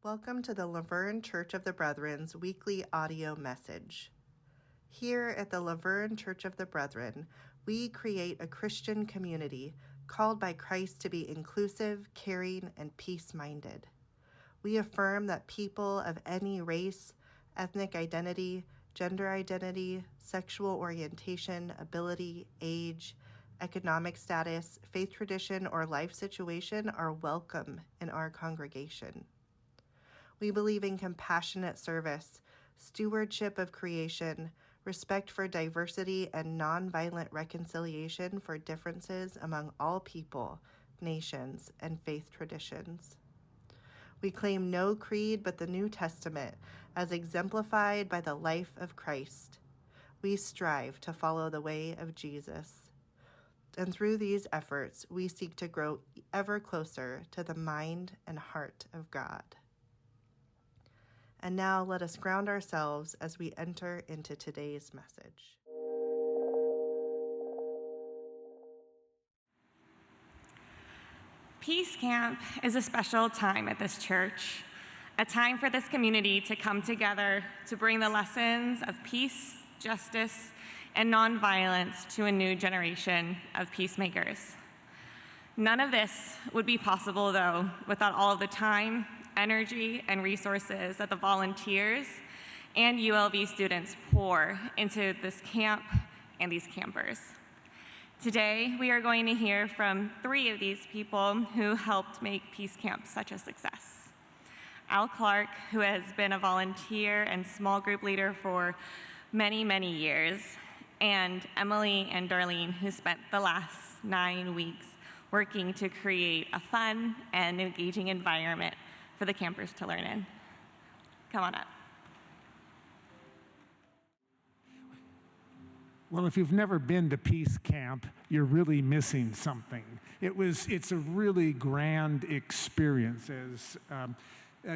Welcome to the Laverne Church of the Brethren's weekly audio message. Here at the Laverne Church of the Brethren, we create a Christian community called by Christ to be inclusive, caring, and peace-minded. We affirm that people of any race, ethnic identity, gender identity, sexual orientation, ability, age, economic status, faith tradition, or life situation are welcome in our congregation. We believe in compassionate service, stewardship of creation, respect for diversity, and nonviolent reconciliation for differences among all people, nations, and faith traditions. We claim no creed but the New Testament as exemplified by the life of Christ. We strive to follow the way of Jesus. And through these efforts, we seek to grow ever closer to the mind and heart of God. And now let us ground ourselves as we enter into today's message. Peace Camp is a special time at this church, a time for this community to come together to bring the lessons of peace, justice, and nonviolence to a new generation of peacemakers. None of this would be possible, though, without all of the time, energy, and resources that the volunteers and ULV students pour into this camp and these campers. Today, we are going to hear from 3 of these people who helped make Peace Camp such a success. Al Clark, who has been a volunteer and small group leader for many, many years, and Emili and Darlene, who spent the last 9 weeks working to create a fun and engaging environment for the campers to learn in. Come on up. Well, if you've never been to Peace Camp, you're really missing something. It's a really grand experience. As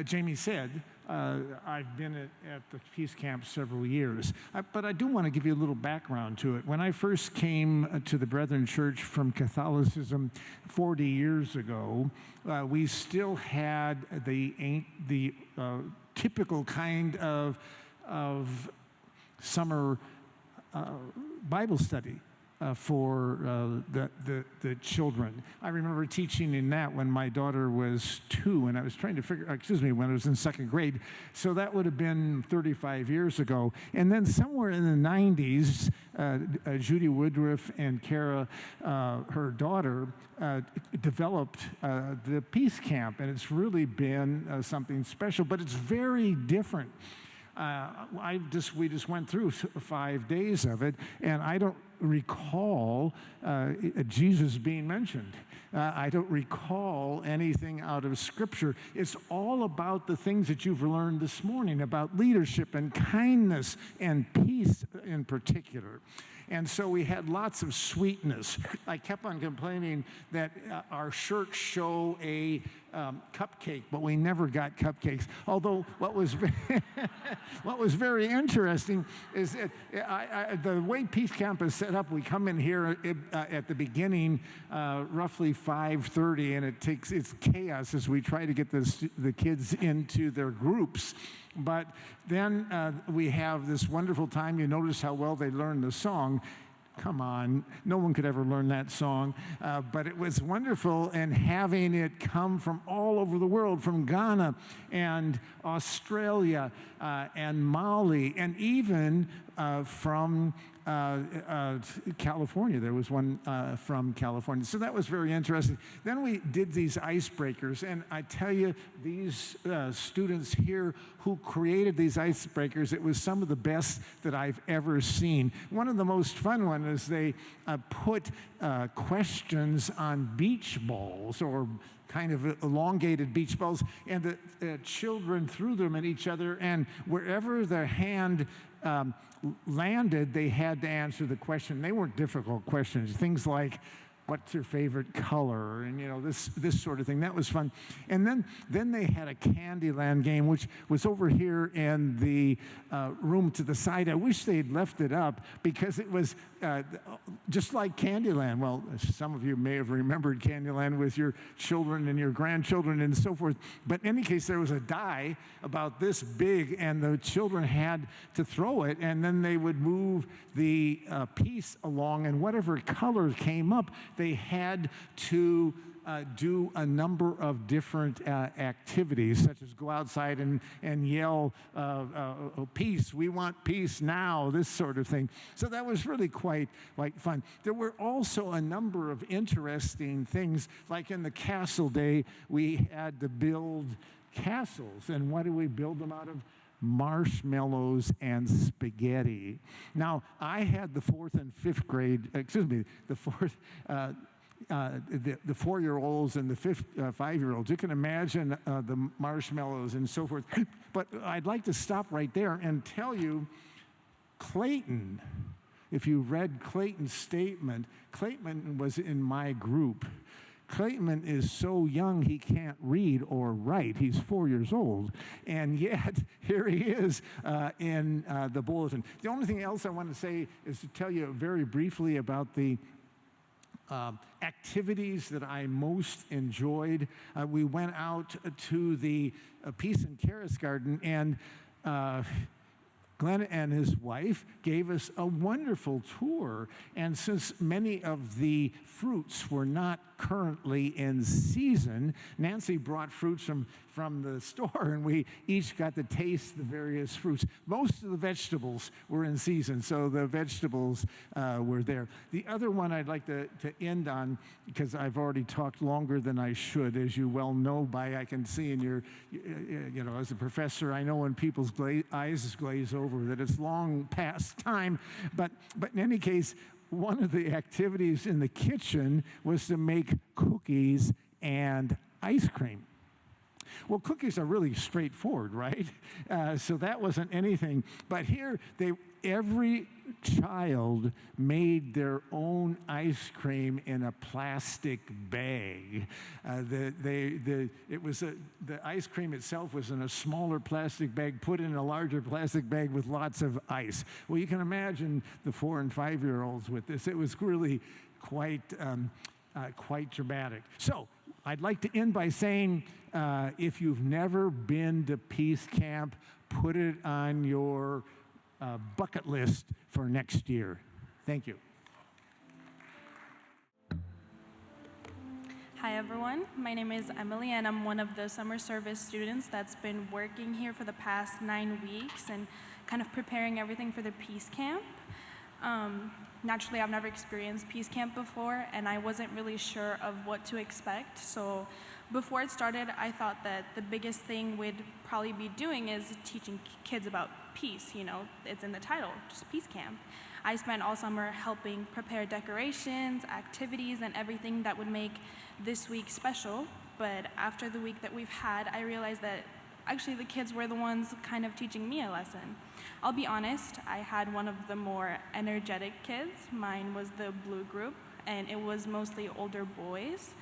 Jamie said, I've been at the Peace Camp several years, but I do want to give you a little background to it. When I first came to the Brethren Church from Catholicism 40 years ago, we still had the typical kind of summer Bible study for the children. I remember teaching in that when my daughter was 2, and I was trying to when I was in 2nd grade. So that would have been 35 years ago. And then somewhere in the 90s, Judy Woodruff and Kara, her daughter, developed the Peace Camp, and it's really been something special, but it's very different. We just went through 5 days of it, and I don't recall Jesus being mentioned. I don't recall anything out of Scripture. It's all about the things that you've learned this morning about leadership and kindness and peace in particular. And so we had lots of sweetness. I kept on complaining that our shirts show a cupcake, but we never got cupcakes. Although what was very interesting is that the way Peace Camp is set up, we come in here at the beginning, roughly 5:30, and it's chaos as we try to get the kids into their groups. But then we have this wonderful time. You notice how well they learn the song. Come on, no one could ever learn that song. But it was wonderful, and having it come from all over the world, from Ghana and Australia and Mali, and even from California. There was one from California. So that was very interesting. Then we did these icebreakers, and I tell you, these students here who created these icebreakers, it was some of the best that I've ever seen. One of the most fun ones is they put questions on beach balls, or kind of elongated beach balls, and the children threw them at each other, and wherever their hand landed, they had to answer the question. They weren't difficult questions. Things like, what's your favorite color, and this sort of thing. That was fun. And then they had a Candyland game, which was over here in the room to the side. I wish they'd left it up because it was just like Candyland. Well, some of you may have remembered Candyland with your children and your grandchildren and so forth. But in any case, there was a die about this big, and the children had to throw it, and then they would move the piece along, and whatever color came up, they had to do a number of different activities, such as go outside and yell, peace, we want peace now, this sort of thing. So that was really quite fun. There were also a number of interesting things, like in the castle day, we had to build castles. And what do we build them out of? Marshmallows and spaghetti. Now, I had the fourth and fifth grade, the fourth, the 4-year-olds and the 5-year-olds. You can imagine the marshmallows and so forth. But I'd like to stop right there and tell you, Clayton, if you read Clayton's statement, Clayton was in my group. Clayton is so young he can't read or write. He's 4 years old. And yet, here he is in the bulletin. The only thing else I want to say is to tell you very briefly about the activities that I most enjoyed. We went out to the Peace and Caris Garden, and Glenn and his wife gave us a wonderful tour. And since many of the fruits were not currently in season, Nancy brought fruits from the store, and we each got to taste the various fruits. Most of the vegetables were in season, so the vegetables were there. The other one I'd like to end on, because I've already talked longer than I should, as you well know I can see in your, as a professor, I know when people's eyes glaze over that it's long past time. But in any case, one of the activities in the kitchen was to make cookies and ice cream. Well, cookies are really straightforward, right? So that wasn't anything. But here, every child made their own ice cream in a plastic bag. The ice cream itself was in a smaller plastic bag, put in a larger plastic bag with lots of ice. Well, you can imagine the 4- and 5-year-olds with this. It was really quite dramatic. So I'd like to end by saying, if you've never been to Peace Camp, put it on your bucket list for next year. Thank you. Hi everyone, my name is Emily, and I'm one of the summer service students that's been working here for the past 9 weeks and kind of preparing everything for the Peace Camp. Naturally, I've never experienced Peace Camp before, and I wasn't really sure of what to expect. So before it started, I thought that the biggest thing we'd probably be doing is teaching kids about peace. It's in the title, just Peace Camp. I spent all summer helping prepare decorations, activities, and everything that would make this week special. But after the week that we've had, I realized that actually the kids were the ones kind of teaching me a lesson. I'll be honest, I had one of the more energetic kids. Mine was the blue group, and it was mostly older boys.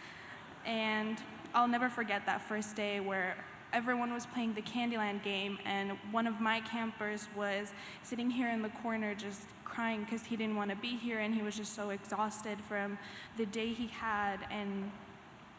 And I'll never forget that first day where everyone was playing the Candyland game, and one of my campers was sitting here in the corner just crying because he didn't want to be here, and he was just so exhausted from the day he had, and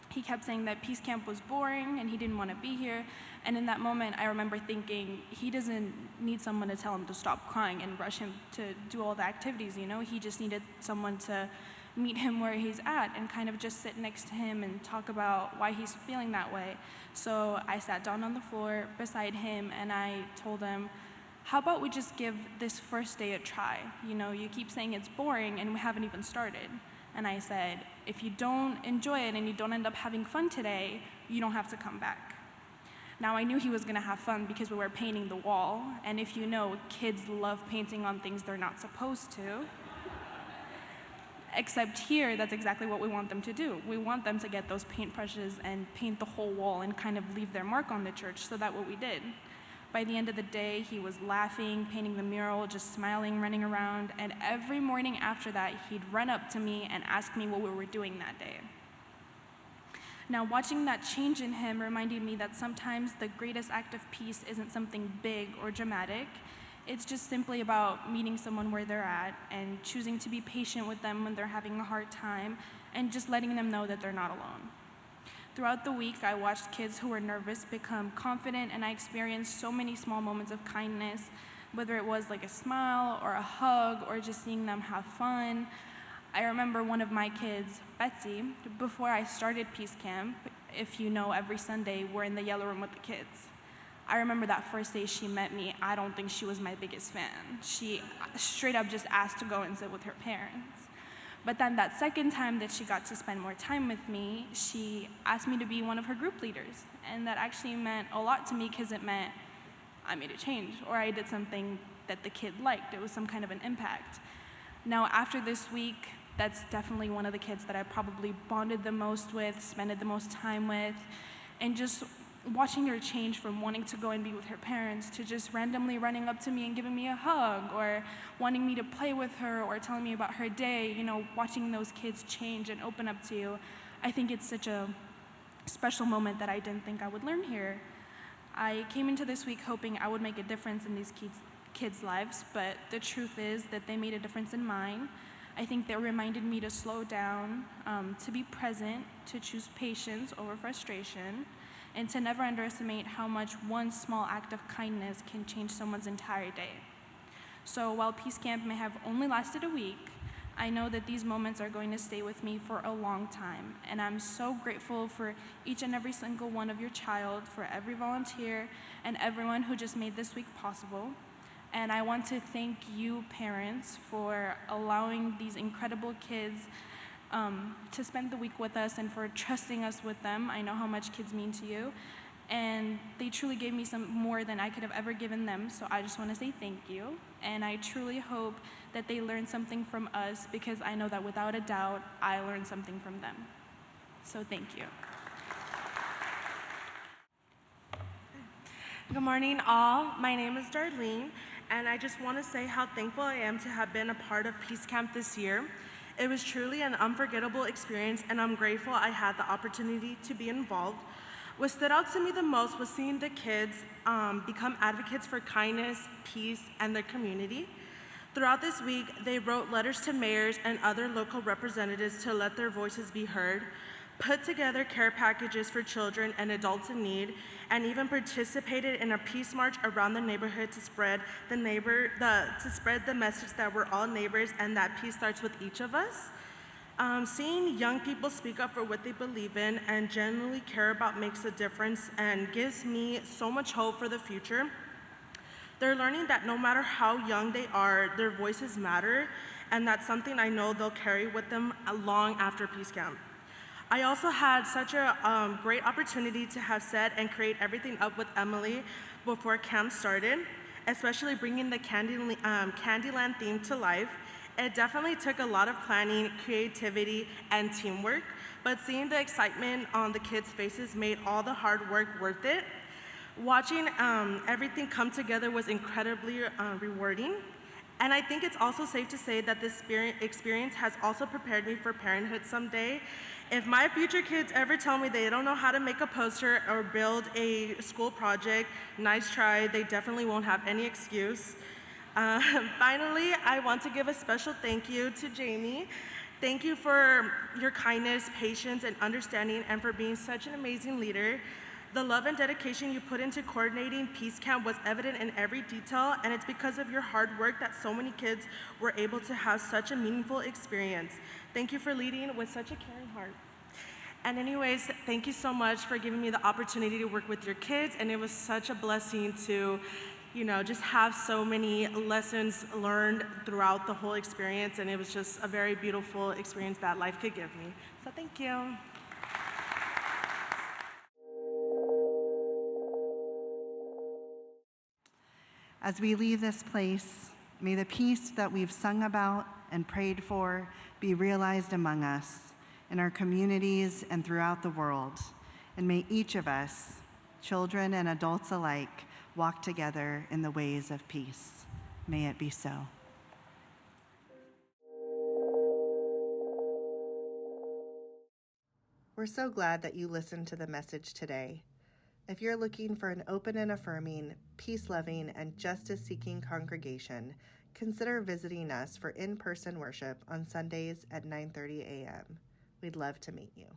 he kept saying that Peace Camp was boring and he didn't want to be here. And in that moment, I remember thinking, he doesn't need someone to tell him to stop crying and rush him to do all the activities, He just needed someone to meet him where he's at and kind of just sit next to him and talk about why he's feeling that way. So I sat down on the floor beside him and I told him, how about we just give this first day a try? You keep saying it's boring and we haven't even started. And I said, if you don't enjoy it and you don't end up having fun today, you don't have to come back. Now, I knew he was going to have fun because we were painting the wall, and if you know, kids love painting on things they're not supposed to. Except here, that's exactly what we want them to do. We want them to get those paintbrushes and paint the whole wall and kind of leave their mark on the church, so that's what we did. By the end of the day, he was laughing, painting the mural, just smiling, running around, and every morning after that, he'd run up to me and ask me what we were doing that day. Now, watching that change in him reminded me that sometimes the greatest act of peace isn't something big or dramatic. It's just simply about meeting someone where they're at and choosing to be patient with them when they're having a hard time and just letting them know that they're not alone. Throughout the week, I watched kids who were nervous become confident, and I experienced so many small moments of kindness, whether it was like a smile or a hug or just seeing them have fun. I remember one of my kids, Betsy, before I started Peace Camp, if you know, every Sunday we're in the yellow room with the kids. I remember that first day she met me, I don't think she was my biggest fan. She straight up just asked to go and sit with her parents. But then that second time that she got to spend more time with me, she asked me to be one of her group leaders. And that actually meant a lot to me because it meant I made a change or I did something that the kid liked. It was some kind of an impact. Now, after this week, that's definitely one of the kids that I probably bonded the most with, spent the most time with, and just watching her change from wanting to go and be with her parents to just randomly running up to me and giving me a hug or wanting me to play with her or telling me about her day, watching those kids change and open up to you, I think it's such a special moment that I didn't think I would learn here. I came into this week hoping I would make a difference in these kids' lives, but the truth is that they made a difference in mine. I think they reminded me to slow down, to be present, to choose patience over frustration, and to never underestimate how much one small act of kindness can change someone's entire day. So while Peace Camp may have only lasted a week, I know that these moments are going to stay with me for a long time, and I'm so grateful for each and every single one of your child, for every volunteer, and everyone who just made this week possible. And I want to thank you, parents, for allowing these incredible kids to spend the week with us and for trusting us with them. I know how much kids mean to you. And they truly gave me some more than I could have ever given them, so I just want to say thank you. And I truly hope that they learn something from us because I know that without a doubt, I learned something from them. So thank you. Good morning, all. My name is Darlene, and I just want to say how thankful I am to have been a part of Peace Camp this year. It was truly an unforgettable experience, and I'm grateful I had the opportunity to be involved. What stood out to me the most was seeing the kids become advocates for kindness, peace, and their community. Throughout this week, they wrote letters to mayors and other local representatives to let their voices be heard, put together care packages for children and adults in need, and even participated in a peace march around the neighborhood to spread the message that we're all neighbors and that peace starts with each of us. Seeing young people speak up for what they believe in and genuinely care about makes a difference and gives me so much hope for the future. They're learning that no matter how young they are, their voices matter, and that's something I know they'll carry with them long after Peace Camp. I also had such a great opportunity to have set and create everything up with Emili before camp started, especially bringing the Candyland theme to life. It definitely took a lot of planning, creativity, and teamwork, but seeing the excitement on the kids' faces made all the hard work worth it. Watching everything come together was incredibly rewarding. And I think it's also safe to say that this experience has also prepared me for parenthood someday. If my future kids ever tell me they don't know how to make a poster or build a school project, nice try, they definitely won't have any excuse. Finally, I want to give a special thank you to Jamie. Thank you for your kindness, patience, and understanding, and for being such an amazing leader. The love and dedication you put into coordinating Peace Camp was evident in every detail, and it's because of your hard work that so many kids were able to have such a meaningful experience. Thank you for leading with such a caring heart. And anyways, thank you so much for giving me the opportunity to work with your kids, and it was such a blessing to just have so many lessons learned throughout the whole experience, and it was just a very beautiful experience that life could give me. So thank you. As we leave this place, may the peace that we've sung about and prayed for be realized among us, in our communities and throughout the world. And may each of us, children and adults alike, walk together in the ways of peace. May it be so. We're so glad that you listened to the message today. If you're looking for an open and affirming, peace-loving, and justice-seeking congregation, consider visiting us for in-person worship on Sundays at 9:30 a.m. We'd love to meet you.